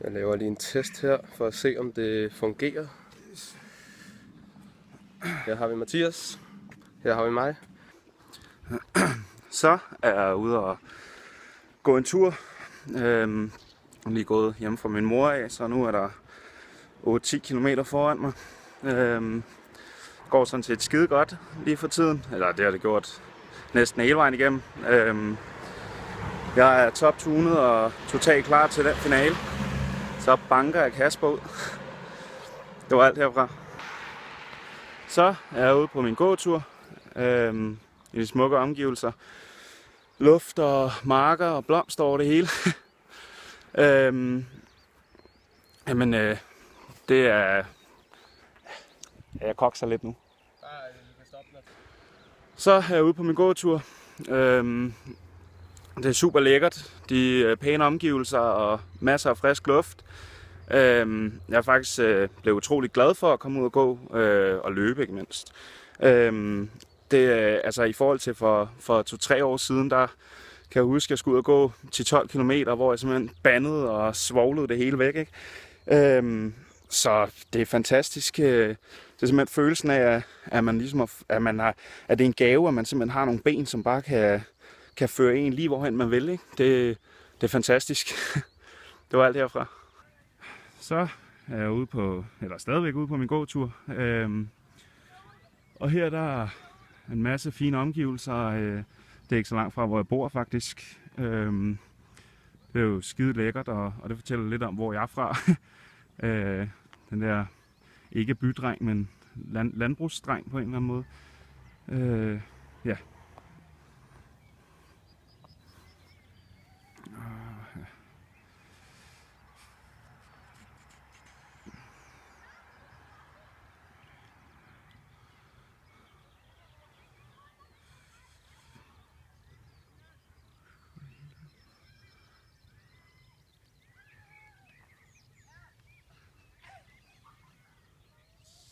Jeg laver lige en test her for at se, om det fungerer. Her har vi Mathias. Her har vi mig. Så er jeg ude og gå en tur. Jeg er lige gået hjemme fra min mor af, så nu er der 8-10 km foran mig. Går sådan set skide godt lige for tiden. Eller det har det gjort næsten hele vejen igennem. Jeg er top-tunet og totalt klar til den finale. Så banker jeg Kasper ud. Det var alt herfra. Så er jeg ude på min gåtur i de smukke omgivelser. Luft og marker og blomster over det hele. Det er... Jeg kokser lidt nu. Så er jeg ude på min gåtur. Det er super lækkert. De pæne omgivelser og masser af frisk luft. Jeg er faktisk blevet utrolig glad for at komme ud og gå og løbe, ikke mindst. Altså i forhold til for 2-3 år siden, der kan jeg huske, at jeg skulle ud og gå 10-12 km, hvor jeg simpelthen bandede og svoglede det hele væk, ikke? Så det er fantastisk. Det er simpelthen følelsen af, at man ligesom at det er en gave, at man simpelthen har nogle ben, som bare kan føre en lige hvorhen man vil, ikke? Det er fantastisk. Det var alt herfra. Så er jeg stadigvæk ude på min gåtur. Og her der er en masse fine omgivelser. Det er ikke så langt fra, hvor jeg bor faktisk. Det er jo skide lækkert, og det fortæller lidt om, hvor jeg er fra. Den der, ikke bydreng, men landbrugsdreng på en eller anden måde. Ja.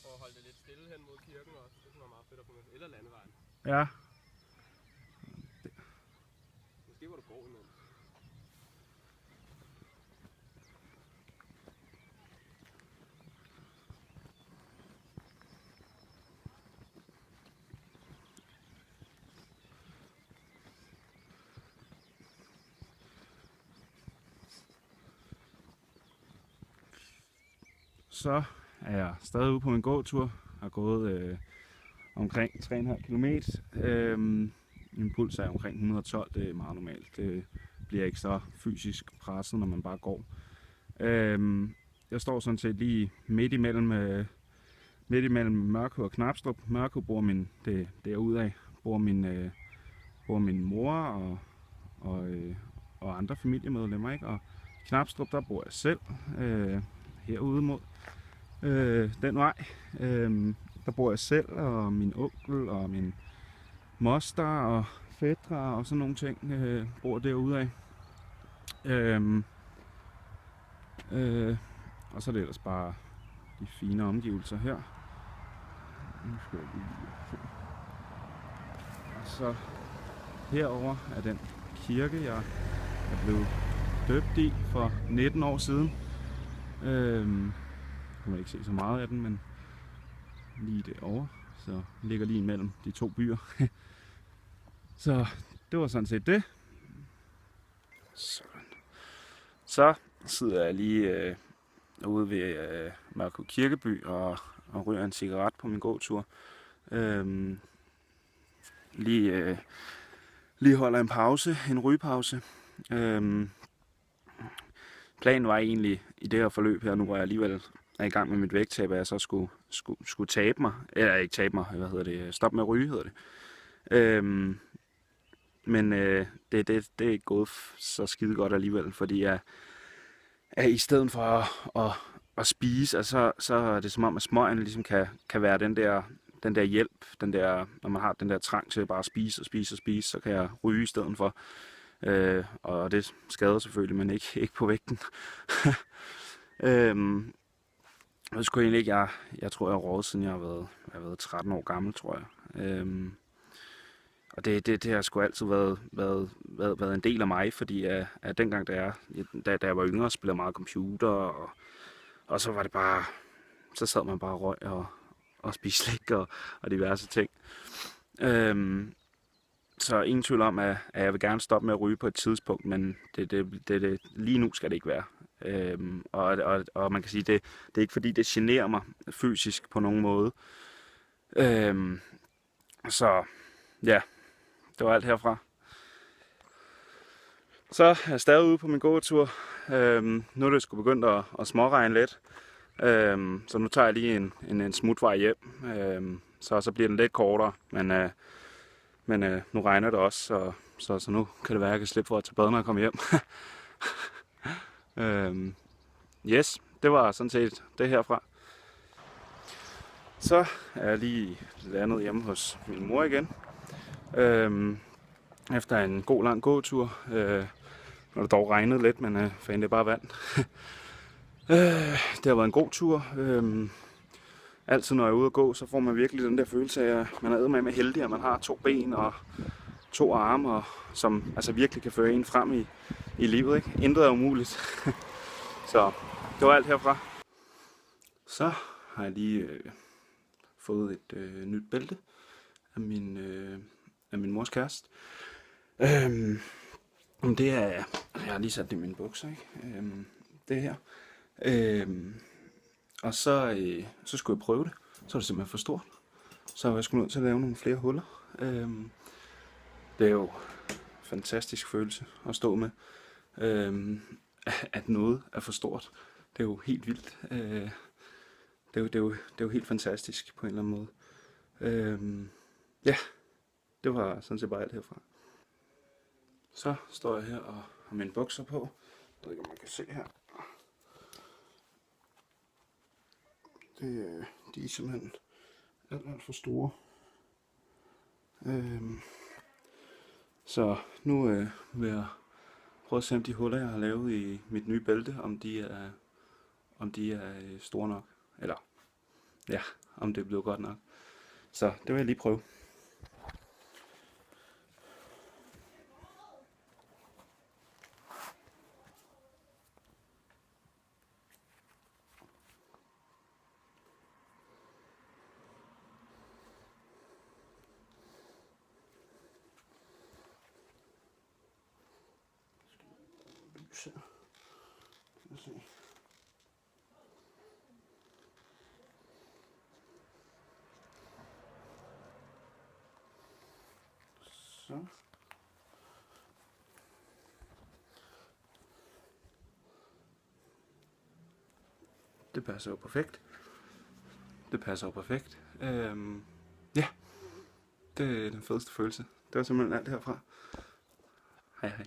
Og holde det lidt stille hen mod kirken også. Det kunne være meget fedt at komme eller landevejen. Ja. Måske hvor du går imellem. Så er jeg stadig ude på min gåtur. Jeg har gået omkring 3,5 km. Min puls er omkring 112, det er meget normalt. Det bliver ikke så fysisk presset, når man bare går. Jeg står sådan set lige midt imellem Mørkøv og Knabstrup. Mørkøv bor derudaf bor min mor og andre familiemedlemmer, ikke? Og Knabstrup, der bor jeg selv herude mod den vej. Der bor jeg selv og min onkel og min moster og fætre og sådan nogle ting bor derude af. Og så er det ellers bare de fine omgivelser her. Nu skal jeg lige se. Og så herover er den kirke, jeg er blevet døbt i for 19 år siden. Kunne man ikke se så meget af den, men lige derovre, så ligger lige imellem de to byer. Så det var sådan set det. Sådan. Så sidder jeg lige ude ved Mørkøv Kirkeby og ryger en cigaret på min gåtur. Lige holder en pause, en rygepause. Planen var egentlig i det her forløb her, nu hvor jeg alligevel er i gang med mit vægttab, at jeg så skulle tabe mig, eller ikke tabe mig, stoppe med at ryge, hedder det. Men det er ikke gået så skide godt alligevel, fordi jeg i stedet for at spise, altså, så er det som om, at smøgen ligesom kan være den der hjælp, når man har den der trang til bare at spise, så kan jeg ryge i stedet for. Og det skader selvfølgelig, men ikke på vægten. Jeg skulle egentlig ikke, jeg tror jeg har røget siden jeg har været 13 år gammel, tror jeg. det har sgu altid været en del af mig, fordi at dengang, da jeg var yngre, spillede meget computer, og så var det bare, så sad man bare og røg og spiste slik og diverse ting. Så ingen tvivl om, at jeg vil gerne stoppe med at ryge på et tidspunkt, men lige nu skal det ikke være. Og man kan sige, det er ikke fordi, det generer mig fysisk på nogen måde. Så ja, det var alt herfra. Så er jeg stadig ude på min gåtur. Nu er det sgu begyndt at småregne lidt. Så nu tager jeg lige en smutvej hjem. Så bliver den lidt kortere, men nu regner det også, så nu kan det være, at jeg kan slippe for at tage bad, når jeg kommer hjem. Yes, det var sådan set det herfra. Så er jeg lige landet hjemme hos min mor igen. Efter en god lang gåtur. Nu har det dog regnet lidt, men fandt det bare vand. Det har været en god tur. Altid når jeg er ude at gå, så får man virkelig den der følelse af, at man er med heldig, at man har 2 ben og 2 arme, som altså virkelig kan føre en frem i livet. Ikke? Intet er umuligt. Så det var alt herfra. Så har jeg lige fået et nyt bælte af min mors kæreste. Det er, jeg har lige sat det i mine bukser, ikke? Det her. Og så skulle jeg prøve det. Så var det simpelthen for stort. Så jeg skulle nødt til at lave nogle flere huller. Det er jo en fantastisk følelse at stå med. At noget er for stort. Det er jo helt vildt. Det er jo helt fantastisk på en eller anden måde. Ja, det var sådan set bare alt herfra. Så står jeg her og har mine bukser på. Jeg ved ikke, om man kan se her. De er simpelthen alt for store. Så nu vil jeg prøve at se, om de huller, jeg har lavet i mit nye bælte, om de er store nok. Eller ja, om det er blevet godt nok. Så det vil jeg lige prøve. Så. Det passer jo perfekt. Ja, det er den fedeste følelse. Det var simpelthen alt herfra. Hej hej.